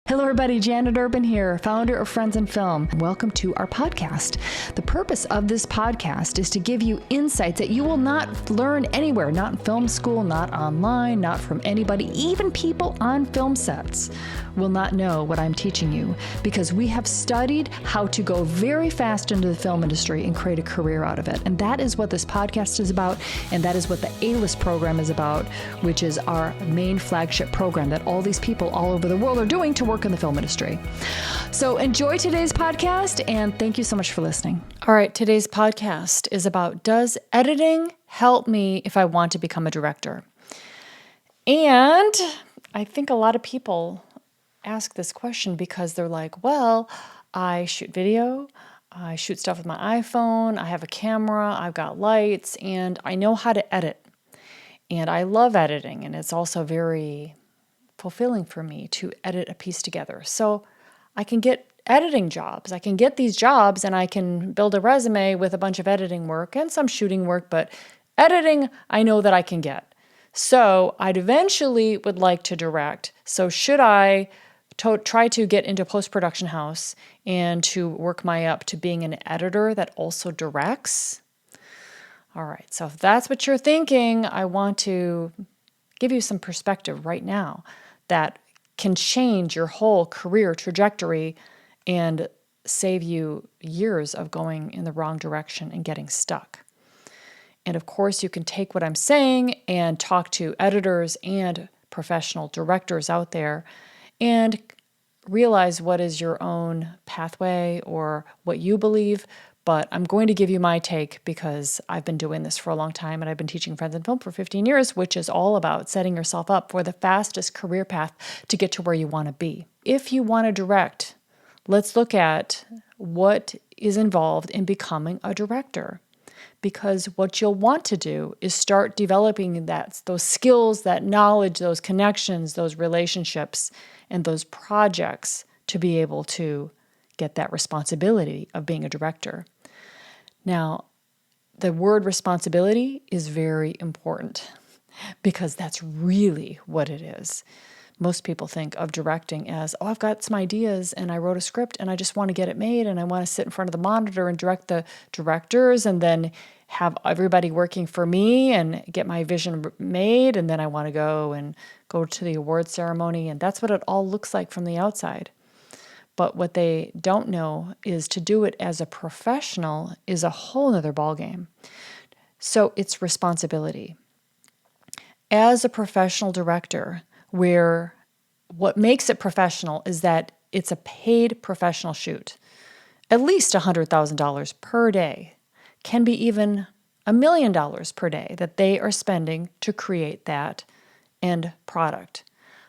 Hello everybody, Janet Urban here, founder of Friends in Film. Welcome to our podcast. The purpose of this podcast is to give you insights that you will not learn anywhere, not in film school, not online, not from anybody, even people on film sets will not know what I'm teaching you because we have studied how to go very fast into the film industry and create a career out of it. And that is what this podcast is about, and that is what the A-List program is about, which is our main flagship program that all these people all over the world are doing to work in the film industry. So enjoy today's podcast, and thank you so much for listening. All right, today's podcast is about, does editing help me if I want to become a director? And I think a lot of people ask this question because they're like, well, I shoot video, I shoot stuff with my iPhone, I have a camera, I've got lights, and I know how to edit. And I love editing, and it's also very fulfilling for me to edit a piece together. So I can get editing jobs. I can get these jobs and I can build a resume with a bunch of editing work and some shooting work, but editing I know that I can get. So I'd eventually would like to direct. So should I try to get into post-production house and to work my up to being an editor that also directs? All right, so if that's what you're thinking, I want to give you some perspective right now that can change your whole career trajectory and save you years of going in the wrong direction and getting stuck. And of course, you can take what I'm saying and talk to editors and professional directors out there and realize what is your own pathway or what you believe. But I'm going to give you my take because I've been doing this for a long time and I've been teaching Friends in Film for 15 years, which is all about setting yourself up for the fastest career path to get to where you want to be. If you want to direct, let's look at what is involved in becoming a director. Because what you'll want to do is start developing those skills, that knowledge, those connections, those relationships, and those projects to be able to get that responsibility of being a director. Now, the word responsibility is very important because that's really what it is. Most people think of directing as, oh, I've got some ideas and I wrote a script and I just want to get it made and I want to sit in front of the monitor and direct the directors and then have everybody working for me and get my vision made, and then I want to go to the award ceremony, and that's what it all looks like from the outside. But what they don't know is to do it as a professional is a whole nother ballgame. So it's responsibility. As a professional director, where what makes it professional is that it's a paid professional shoot. At least $100,000 per day, can be even $1 million per day that they are spending to create that end product.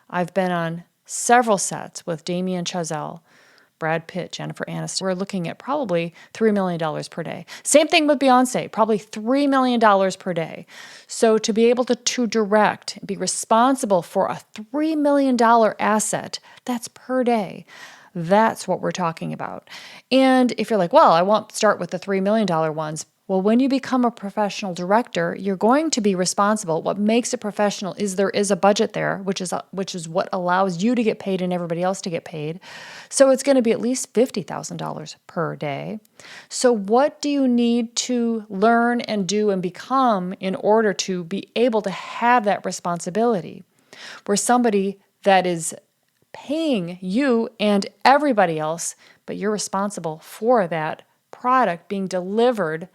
I've been on several sets with Damien Chazelle, Brad Pitt, Jennifer Aniston. We're looking at probably $3 million per day. Same thing with Beyonce, probably $3 million per day. So to be able to direct, be responsible for a $3 million asset, that's per day. That's what we're talking about. And if you're like, well, I won't start with the $3 million ones. Well, when you become a professional director, you're going to be responsible. What makes it professional is there is a budget there, which is what allows you to get paid and everybody else to get paid. So it's going to be at least $50,000 per day. So what do you need to learn and do and become in order to be able to have that responsibility? Where somebody that is paying you and everybody else, but you're responsible for that product being delivered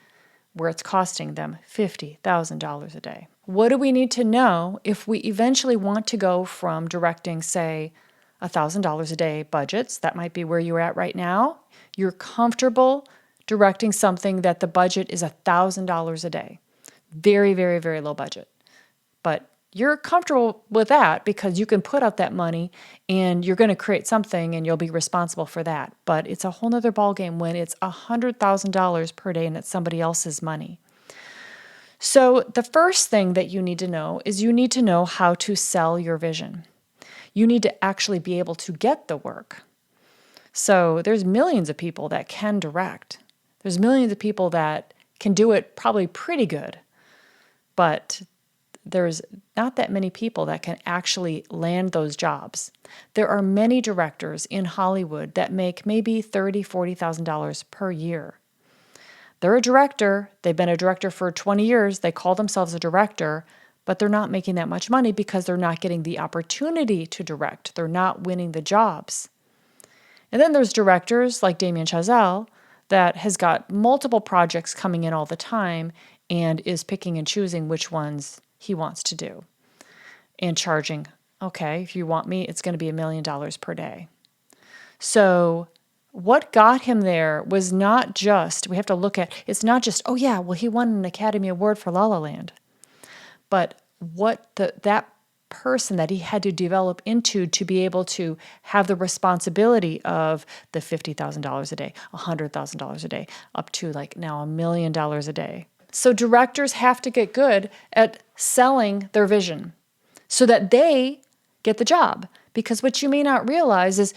where it's costing them $50,000 a day. What do we need to know if we eventually want to go from directing, say, $1,000 a day budgets? That might be where you're at right now. You're comfortable directing something that the budget is $1,000 a day. Very, very, very low budget. But you're comfortable with that because you can put out that money and you're going to create something and you'll be responsible for that. But it's a whole nother ballgame when it's $100,000 per day and it's somebody else's money. So the first thing that you need to know is you need to know how to sell your vision. You need to actually be able to get the work. So there's millions of people that can direct. There's millions of people that can do it probably pretty good. But there's not that many people that can actually land those jobs. There are many directors in Hollywood that make maybe $30,000, $40,000 per year. They're a director. They've been a director for 20 years. They call themselves a director, but they're not making that much money because they're not getting the opportunity to direct. They're not winning the jobs. And then there's directors like Damien Chazelle that has got multiple projects coming in all the time and is picking and choosing which ones he wants to do and charging, okay, if you want me, it's going to be $1 million per day. So what got him there was not just, we have to look at, it's not just, oh yeah, well, he won an Academy Award for La La Land. But what that person that he had to develop into to be able to have the responsibility of the $50,000 a day, $100,000 a day, up to like now $1 million a day. So directors have to get good at selling their vision so that they get the job. Because what you may not realize is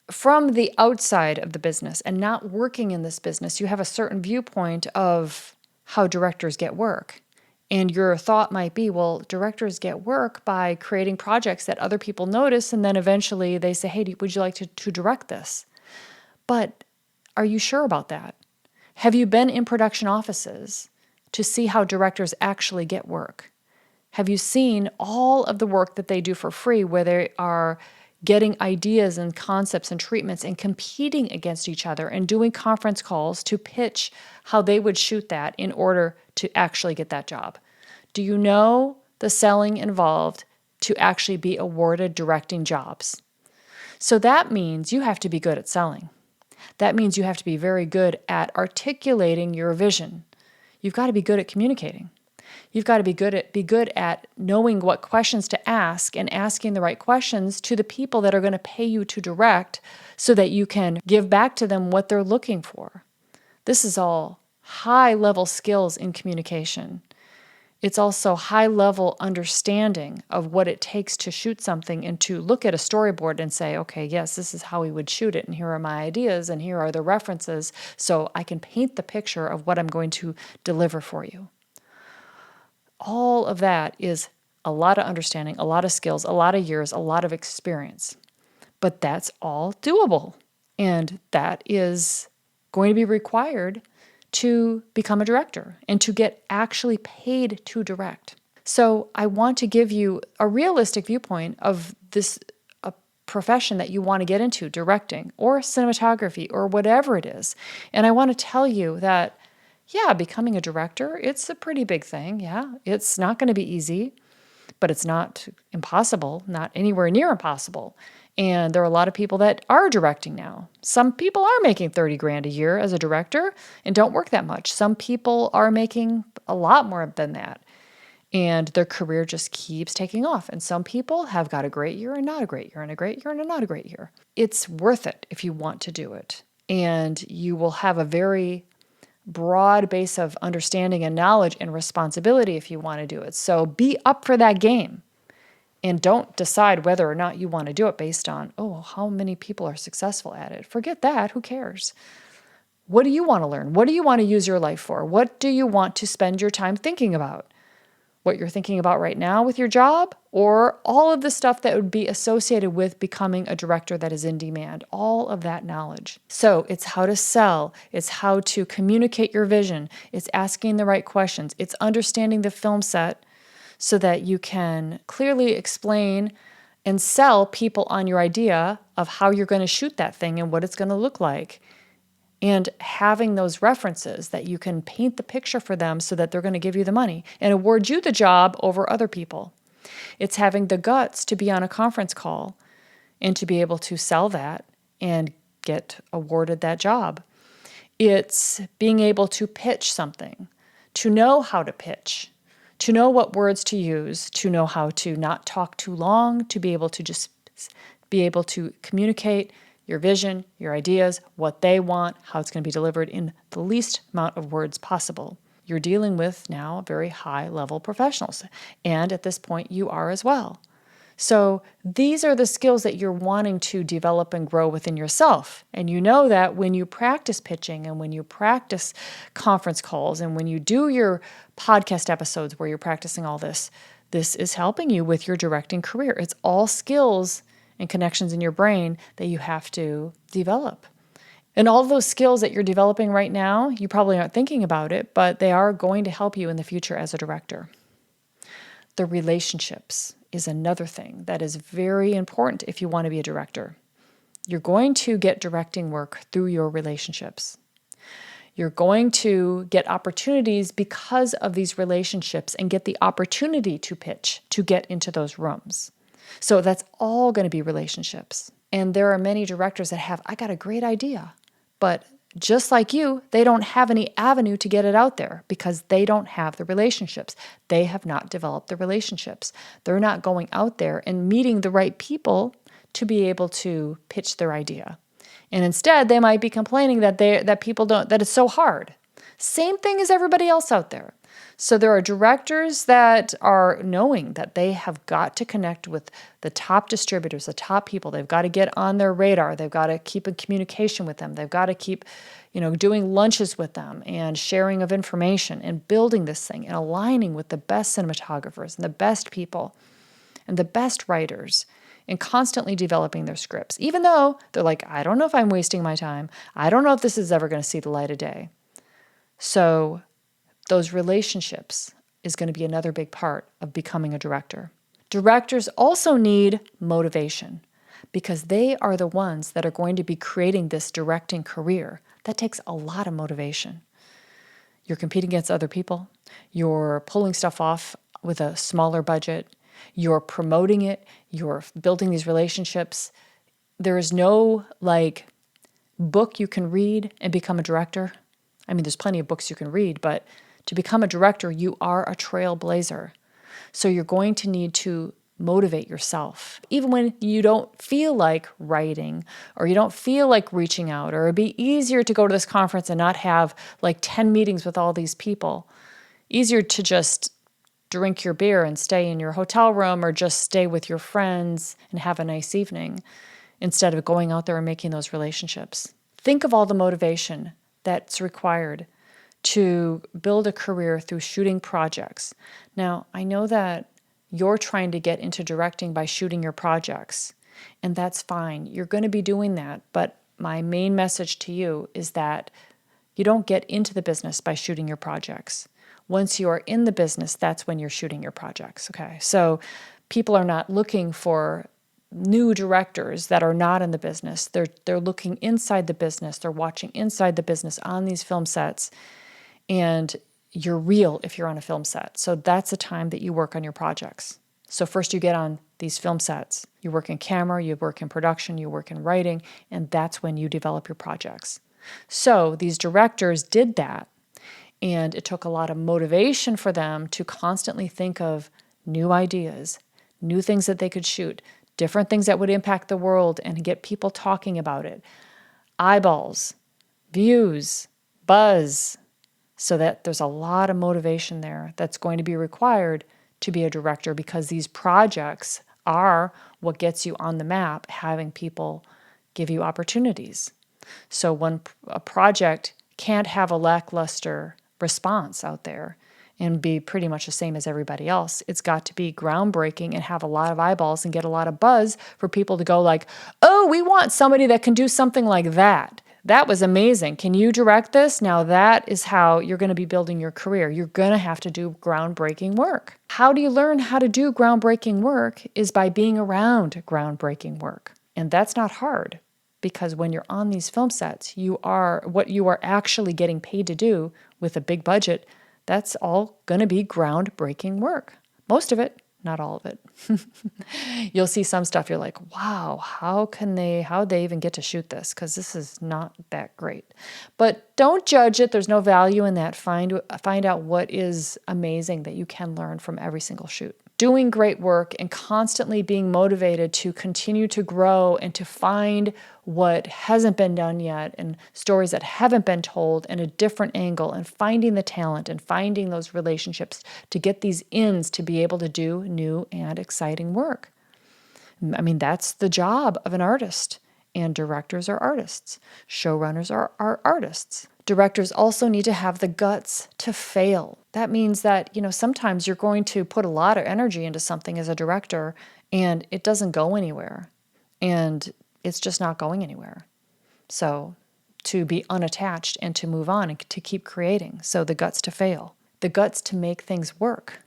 from the outside of the business and not working in this business, you have a certain viewpoint of how directors get work. And your thought might be, well, directors get work by creating projects that other people notice, and then eventually they say, hey, would you like to direct this? But are you sure about that? Have you been in production offices to see how directors actually get work? Have you seen all of the work that they do for free where they are getting ideas and concepts and treatments and competing against each other and doing conference calls to pitch how they would shoot that in order to actually get that job? Do you know the selling involved to actually be awarded directing jobs? So that means you have to be good at selling. That means you have to be very good at articulating your vision. You've got to be good at communicating. You've got to be good at knowing what questions to ask and asking the right questions to the people that are going to pay you to direct so that you can give back to them what they're looking for. This is all high-level skills in communication. It's also high-level understanding of what it takes to shoot something and to look at a storyboard and say, okay, yes, this is how we would shoot it, and here are my ideas, and here are the references, so I can paint the picture of what I'm going to deliver for you. All of that is a lot of understanding, a lot of skills, a lot of years, a lot of experience. But that's all doable. And that is going to be required to become a director and to get actually paid to direct. So I want to give you a realistic viewpoint of this profession that you want to get into, directing or cinematography or whatever it is. And I want to tell you that yeah, becoming a director, it's a pretty big thing. Yeah, it's not going to be easy, but it's not impossible, not anywhere near impossible. And there are a lot of people that are directing now. Some people are making 30 grand a year as a director and don't work that much. Some people are making a lot more than that. And their career just keeps taking off. And some people have got a great year and not a great year, and a great year and a not a great year. It's worth it if you want to do it. And you will have a very broad base of understanding and knowledge and responsibility if you want to do it. So be up for that game and don't decide whether or not you want to do it based on, oh, how many people are successful at it. Forget that. Who cares? What do you want to learn? What do you want to use your life for? What do you want to spend your time thinking about? What you're thinking about right now with your job, or all of the stuff that would be associated with becoming a director that is in demand, all of that knowledge. So it's how to sell, it's how to communicate your vision, it's asking the right questions, it's understanding the film set so that you can clearly explain and sell people on your idea of how you're going to shoot that thing and what it's going to look like. And having those references that you can paint the picture for them so that they're going to give you the money and award you the job over other people. It's having the guts to be on a conference call and to be able to sell that and get awarded that job. It's being able to pitch something, to know how to pitch, to know what words to use, to know how to not talk too long, to be able to just be able to communicate your vision, your ideas, what they want, how it's going to be delivered in the least amount of words possible. You're dealing with now very high-level professionals, and at this point you are as well. So these are the skills that you're wanting to develop and grow within yourself. And you know that when you practice pitching and when you practice conference calls and when you do your podcast episodes where you're practicing all this, this is helping you with your directing career. It's all skills and connections in your brain that you have to develop. And all those skills that you're developing right now, you probably aren't thinking about it, but they are going to help you in the future as a director. The relationships is another thing that is very important if you want to be a director. You're going to get directing work through your relationships. You're going to get opportunities because of these relationships and get the opportunity to pitch, to get into those rooms. So that's all going to be relationships. And there are many directors that have, I got a great idea, but just like you, they don't have any avenue to get it out there because they don't have the relationships. They have not developed the relationships. They're not going out there and meeting the right people to be able to pitch their idea. And instead, they might be complaining that people don't, that it's so hard. Same thing as everybody else out there. So there are directors that are knowing that they have got to connect with the top distributors, the top people. They've got to get on their radar. They've got to keep in communication with them. They've got to keep, doing lunches with them and sharing of information and building this thing and aligning with the best cinematographers and the best people and the best writers and constantly developing their scripts, even though they're like, I don't know if I'm wasting my time. I don't know if this is ever going to see the light of day. So those relationships is going to be another big part of becoming a director. Directors also need motivation because they are the ones that are going to be creating this directing career. That takes a lot of motivation. You're competing against other people. You're pulling stuff off with a smaller budget. You're promoting it. You're building these relationships. There is no book you can read and become a director. I mean, there's plenty of books you can read, but to become a director, you are a trailblazer. So you're going to need to motivate yourself. Even when you don't feel like writing or you don't feel like reaching out, or it'd be easier to go to this conference and not have 10 meetings with all these people. Easier to just drink your beer and stay in your hotel room or just stay with your friends and have a nice evening instead of going out there and making those relationships. Think of all the motivation that's required to build a career through shooting projects. Now, I know that you're trying to get into directing by shooting your projects, and that's fine. You're going to be doing that, but my main message to you is that you don't get into the business by shooting your projects. Once you are in the business, that's when you're shooting your projects, okay? So people are not looking for new directors that are not in the business. They're looking inside the business. They're watching inside the business on these film sets, and you're real if you're on a film set. So that's the time that you work on your projects. So first you get on these film sets. You work in camera, you work in production, you work in writing, and that's when you develop your projects. So these directors did that, and it took a lot of motivation for them to constantly think of new ideas, new things that they could shoot, different things that would impact the world and get people talking about it. Eyeballs, views, buzz. So that there's a lot of motivation there that's going to be required to be a director because these projects are what gets you on the map, having people give you opportunities. So when a project can't have a lackluster response out there and be pretty much the same as everybody else, it's got to be groundbreaking and have a lot of eyeballs and get a lot of buzz for people to go oh, we want somebody that can do something like that. That was amazing. Can you direct this? Now that is how you're going to be building your career. You're going to have to do groundbreaking work. How do you learn how to do groundbreaking work is by being around groundbreaking work. And that's not hard because when you're on these film sets, what you are actually getting paid to do with a big budget, that's all going to be groundbreaking work. Most of it, not all of it. You'll see some stuff you're like, wow, how'd they even get to shoot this? Because this is not that great. But don't judge it. There's no value in that. Find out what is amazing that you can learn from every single shoot. Doing great work and constantly being motivated to continue to grow and to find what hasn't been done yet and stories that haven't been told in a different angle and finding the talent and finding those relationships to get these ins to be able to do new and exciting work. I mean, that's the job of an artist. And directors are artists. Showrunners are artists. Directors also need to have the guts to fail. That means that, sometimes you're going to put a lot of energy into something as a director and it doesn't go anywhere. And it's just not going anywhere. So to be unattached and to move on and to keep creating. So the guts to fail, the guts to make things work.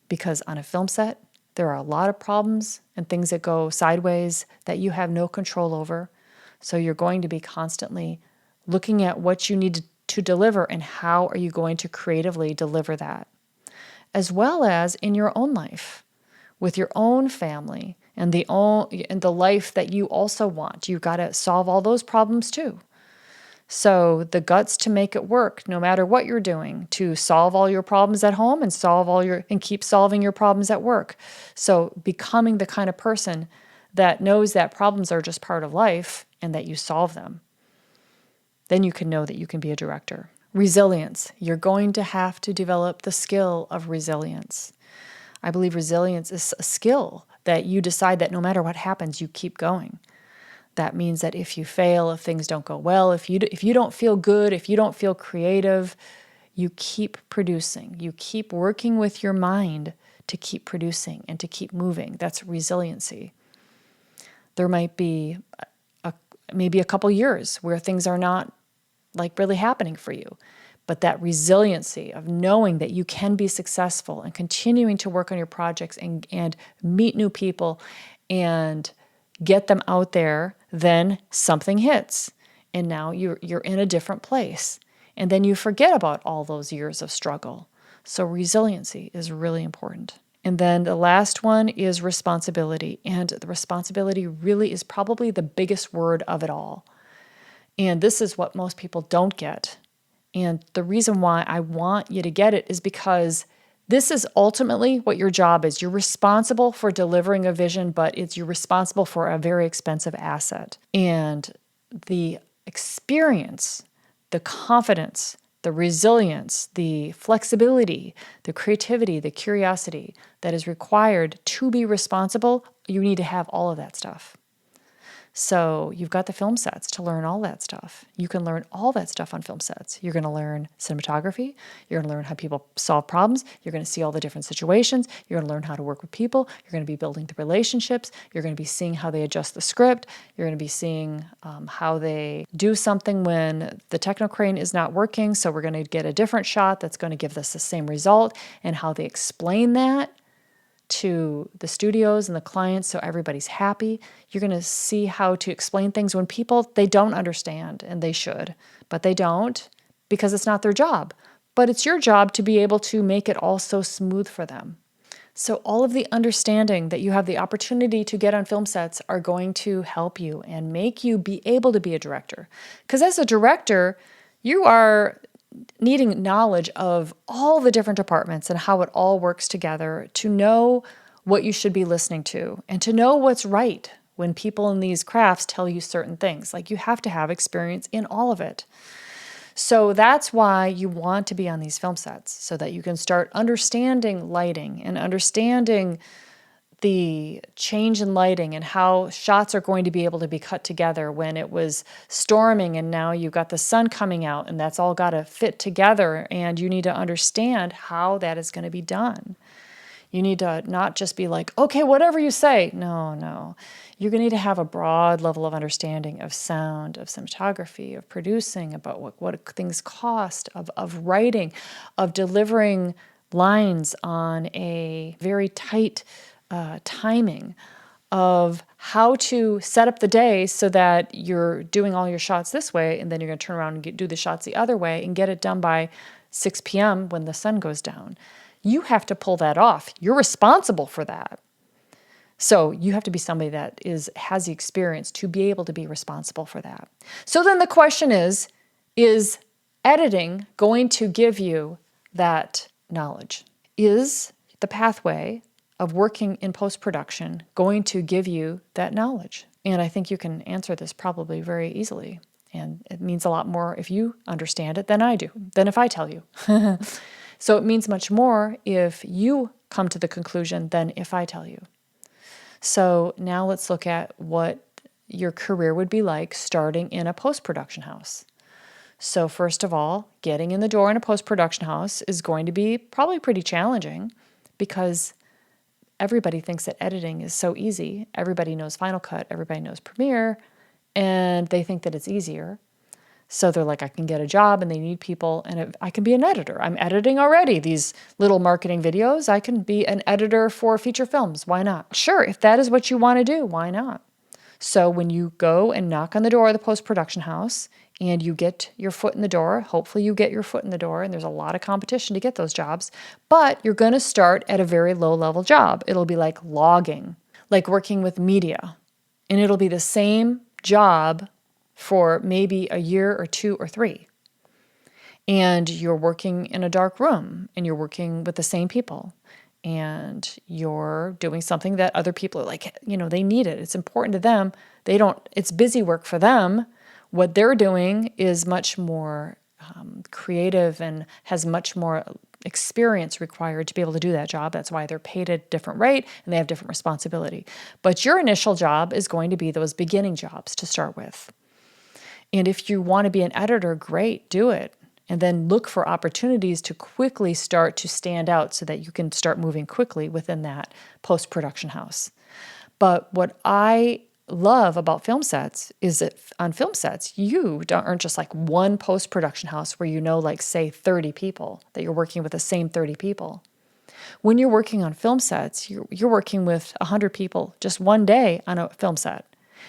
Because on a film set, there are a lot of problems and things that go sideways that you have no control over. So you're going to be constantly looking at what you need to deliver and how are you going to creatively deliver that. As well as in your own life, with your own family and the life that you also want. You've got to solve all those problems too. So the guts to make it work, no matter what you're doing, to solve all your problems at home and keep solving your problems at work. So becoming the kind of person that knows that problems are just part of life and that you solve them. Then you can know that you can be a director. Resilience. You're going to have to develop the skill of resilience. I believe resilience is a skill that you decide that no matter what happens, you keep going. That means that if you fail, if things don't go well, if you don't feel good, if you don't feel creative, you keep producing. You keep working with your mind to keep producing and to keep moving. That's resiliency. There might be maybe a couple years where things are not like really happening for you. But that resiliency of knowing that you can be successful and continuing to work on your projects and meet new people and get them out there, then something hits. And now you're in a different place. And then you forget about all those years of struggle. So resiliency is really important. And then the last one is responsibility. And the responsibility really is probably the biggest word of it all. And this is what most people don't get. And the reason why I want you to get it is because this is ultimately what your job is. You're responsible for delivering a vision, but you're responsible for a very expensive asset. And the experience, the confidence, the resilience, the flexibility, the creativity, the curiosity that is required to be responsible, you need to have all of that stuff. So you've got the film sets to learn all that stuff. You can learn all that stuff on film sets. You're going to learn cinematography. You're going to learn how people solve problems. You're going to see all the different situations. You're going to learn how to work with people. You're going to be building the relationships. You're going to be seeing how they adjust the script. You're going to be seeing how they do something when the techno crane is not working. So we're going to get a different shot that's going to give us the same result, and how they explain that to the studios and the clients so everybody's happy. You're going to see how to explain things when they don't understand, and they should, but they don't because it's not their job. But it's your job to be able to make it all so smooth for them. So all of the understanding that you have the opportunity to get on film sets are going to help you and make you be able to be a director. Because as a director, you are needing knowledge of all the different departments and how it all works together to know what you should be listening to and to know what's right when people in these crafts tell you certain things. Like, you have to have experience in all of it. So that's why you want to be on these film sets, so that you can start understanding lighting and understanding the change in lighting and how shots are going to be able to be cut together when it was storming and now you've got the sun coming out, and that's all got to fit together, and you need to understand how that is going to be done. You need to not just be like, okay, whatever you say. No. You're going to need to have a broad level of understanding of sound, of cinematography, of producing, about what things cost, of writing, of delivering lines on a very tight timing, of how to set up the day so that you're doing all your shots this way, and then you're going to turn around and do the shots the other way and get it done by 6 p.m. when the sun goes down. You have to pull that off. You're responsible for that. So you have to be somebody that has the experience to be able to be responsible for that. So then the question is editing going to give you that knowledge? Is the pathway of working in post-production going to give you that knowledge? And I think you can answer this probably very easily. And it means a lot more if you understand it than I do, than if I tell you. So it means much more if you come to the conclusion than if I tell you. So now let's look at what your career would be like starting in a post-production house. So first of all, getting in the door in a post-production house is going to be probably pretty challenging because everybody thinks that editing is so easy. Everybody knows Final Cut, everybody knows Premiere, and they think that it's easier. So they're like, I can get a job and they need people and I can be an editor. I'm editing already these little marketing videos. I can be an editor for feature films. Why not? Sure, if that is what you want to do, why not? So when you go and knock on the door of the post-production house and you get your foot in the door, hopefully you get your foot in the door, and there's a lot of competition to get those jobs, but you're going to start at a very low-level job. It'll be like logging, like working with media, and it'll be the same job for maybe a year or 2 or 3. And you're working in a dark room and you're working with the same people and you're doing something that other people are like, they need it. It's important to them. It's busy work for them. What they're doing is much more creative and has much more experience required to be able to do that job. That's why they're paid at a different rate and they have different responsibility. But your initial job is going to be those beginning jobs to start with. And if you want to be an editor, great, do it. And then look for opportunities to quickly start to stand out so that you can start moving quickly within that post-production house. But what I love about film sets is that on film sets, you aren't just like one post-production house where like, say, 30 people, that you're working with the same 30 people. When you're working on film sets, you're working with 100 people just one day on a film set.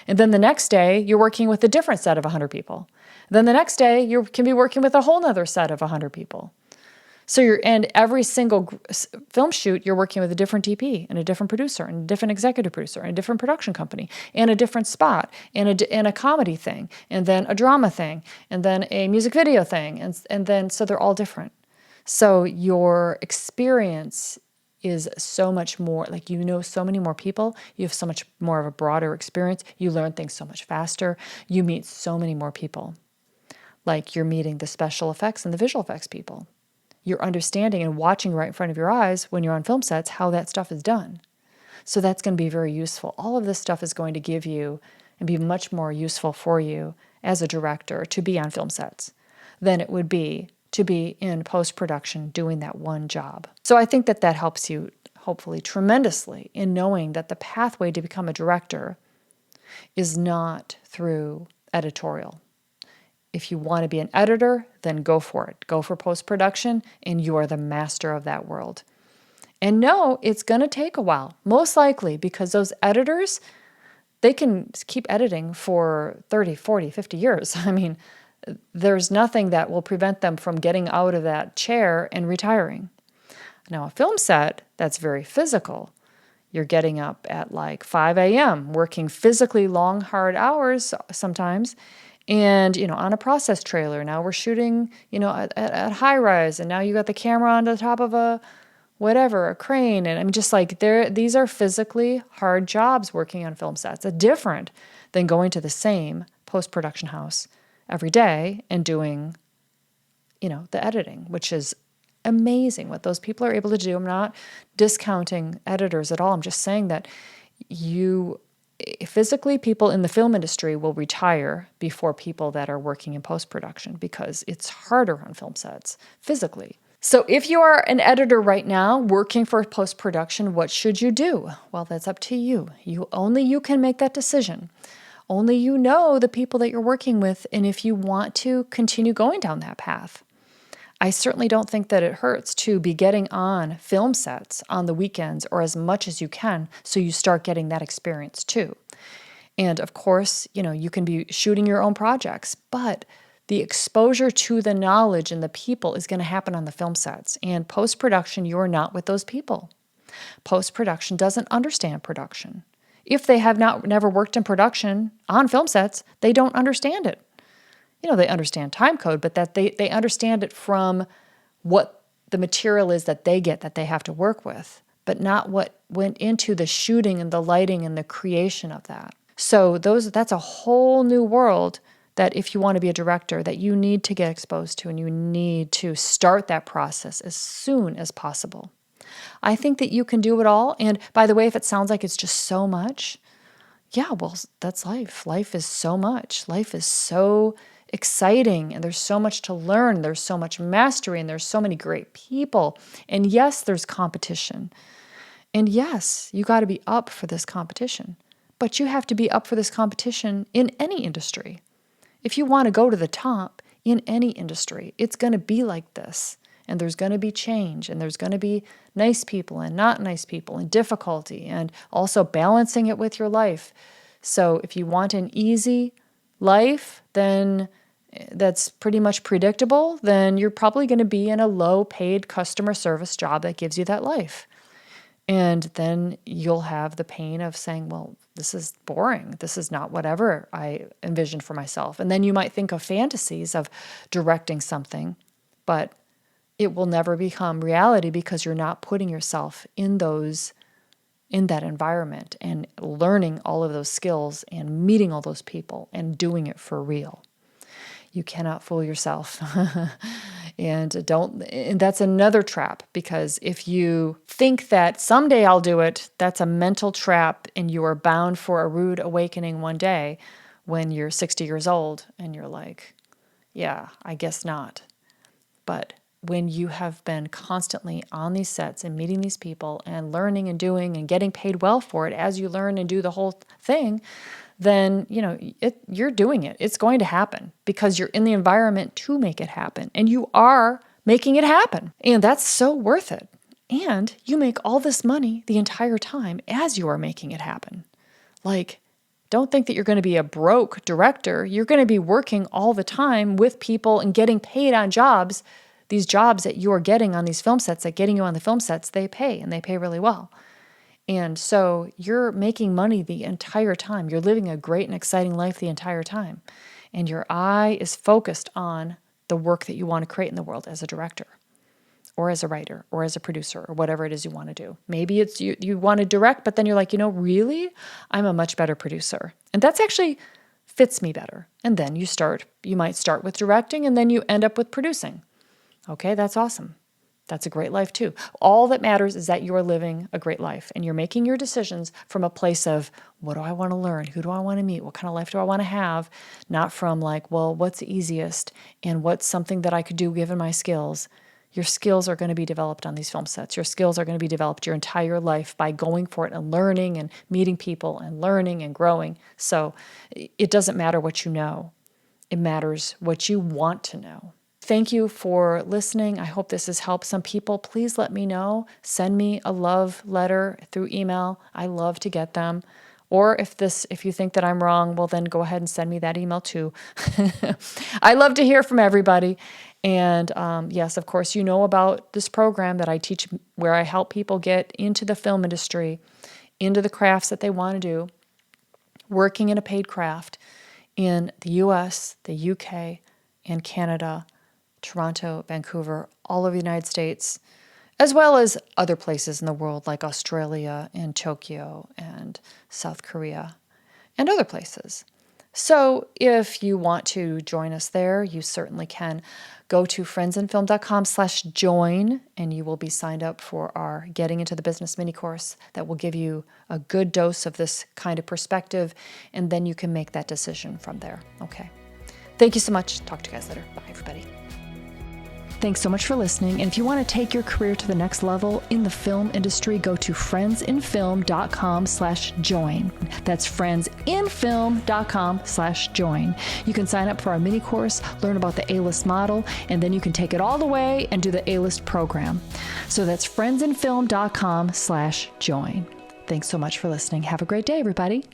And then the next day, you're working with a different set of 100 people. Then the next day, you can be working with a whole nother set of 100 people. And every single film shoot, you're working with a different DP and a different producer and a different executive producer and a different production company and a different spot and a comedy thing and then a drama thing and then a music video thing. And then, so they're all different. So your experience is so much more, like so many more people, you have so much more of a broader experience, you learn things so much faster, you meet so many more people. Like you're meeting the special effects and the visual effects people. You're understanding and watching right in front of your eyes when you're on film sets how that stuff is done. So that's going to be very useful. All of this stuff is going to give you and be much more useful for you as a director to be on film sets than it would be to be in post-production doing that one job. So I think that helps you, hopefully, tremendously in knowing that the pathway to become a director is not through editorial. If you want to be an editor, then go for it. Go for post-production, and you are the master of that world. And no, it's going to take a while, most likely, because those editors, they can keep editing for 30, 40, 50 years. I mean, there's nothing that will prevent them from getting out of that chair and retiring. Now, a film set, that's very physical. You're getting up at like 5 a.m., working physically long, hard hours sometimes, and, on a process trailer. Now we're shooting, at high rise, and now you got the camera on the top of a crane. And I'm just like, these are physically hard jobs working on film sets. It's different than going to the same post-production house every day and doing, the editing, which is amazing what those people are able to do. I'm not discounting editors at all. I'm just saying that physically, people in the film industry will retire before people that are working in post-production because it's harder on film sets physically. So if you are an editor right now working for post-production, what should you do? Well, that's up to you. Only you can make that decision. Only you know the people that you're working with and if you want to continue going down that path. I certainly don't think that it hurts to be getting on film sets on the weekends or as much as you can so you start getting that experience too. And of course, you can be shooting your own projects, but the exposure to the knowledge and the people is going to happen on the film sets. And post-production, you're not with those people. Post-production doesn't understand production. If they have never worked in production on film sets, they don't understand it. They understand time code, but that they understand it from what the material is that they get that they have to work with, but not what went into the shooting and the lighting and the creation of that. So that's a whole new world that if you want to be a director, that you need to get exposed to, and you need to start that process as soon as possible. I think that you can do it all. And by the way, if it sounds like it's just so much, yeah, well, that's life. Life is so much. Life is so exciting, and there's so much to learn. There's so much mastery, and there's so many great people. And yes, there's competition. And yes, you got to be up for this competition. But you have to be up for this competition in any industry. If you want to go to the top in any industry, it's going to be like this. And there's going to be change, and there's going to be nice people and not nice people, and difficulty, and also balancing it with your life. So if you want an easy life, then that's pretty much predictable, then you're probably going to be in a low-paid customer service job that gives you that life. And then you'll have the pain of saying, well, this is boring. This is not whatever I envisioned for myself. And then you might think of fantasies of directing something, but it will never become reality because you're not putting yourself in that environment and learning all of those skills and meeting all those people and doing it for real. You cannot fool yourself. And that's another trap, because if you think that someday I'll do it, that's a mental trap, and you are bound for a rude awakening one day when you're 60 years old and you're like, yeah, I guess not. But when you have been constantly on these sets and meeting these people and learning and doing and getting paid well for it as you learn and do the whole thing, then you're doing it. It's going to happen because you're in the environment to make it happen, and you are making it happen. And that's so worth it. And you make all this money the entire time as you are making it happen. Like, don't think that you're going to be a broke director. You're going to be working all the time with people and getting paid on jobs. These jobs that you are getting on these film sets, that getting you on the film sets, they pay, and they pay really well. And so you're making money the entire time. You're living a great and exciting life the entire time. And your eye is focused on the work that you want to create in the world as a director or as a writer or as a producer or whatever it is you want to do. Maybe it's you want to direct, but then you're like, really? I'm a much better producer. And that's actually fits me better. And then you might start with directing, and then you end up with producing. Okay, that's awesome. That's a great life too. All that matters is that you are living a great life, and you're making your decisions from a place of, what do I want to learn? Who do I want to meet? What kind of life do I want to have? Not from like, well, what's easiest and what's something that I could do given my skills. Your skills are going to be developed on these film sets. Your skills are going to be developed your entire life by going for it and learning and meeting people and learning and growing. So it doesn't matter what you know. It matters what you want to know. Thank you for listening. I hope this has helped some people. Please let me know. Send me a love letter through email. I love to get them. Or if you think that I'm wrong, well, then go ahead and send me that email too. I love to hear from everybody. And yes, of course, you know about this program that I teach where I help people get into the film industry, into the crafts that they want to do, working in a paid craft in the US, the UK, and Canada, Toronto, Vancouver, all over the United States, as well as other places in the world like Australia and Tokyo and South Korea and other places. So if you want to join us there, you certainly can. Go to friendsinfilm.com/join, and you will be signed up for our Getting into the Business mini course that will give you a good dose of this kind of perspective, and then you can make that decision from there. Okay. Thank you so much. Talk to you guys later. Bye, everybody. Thanks so much for listening. And if you want to take your career to the next level in the film industry, go to friendsinfilm.com/join. That's friendsinfilm.com/join. You can sign up for our mini course, learn about the A-list model, and then you can take it all the way and do the A-list program. So that's friendsinfilm.com/join. Thanks so much for listening. Have a great day, everybody.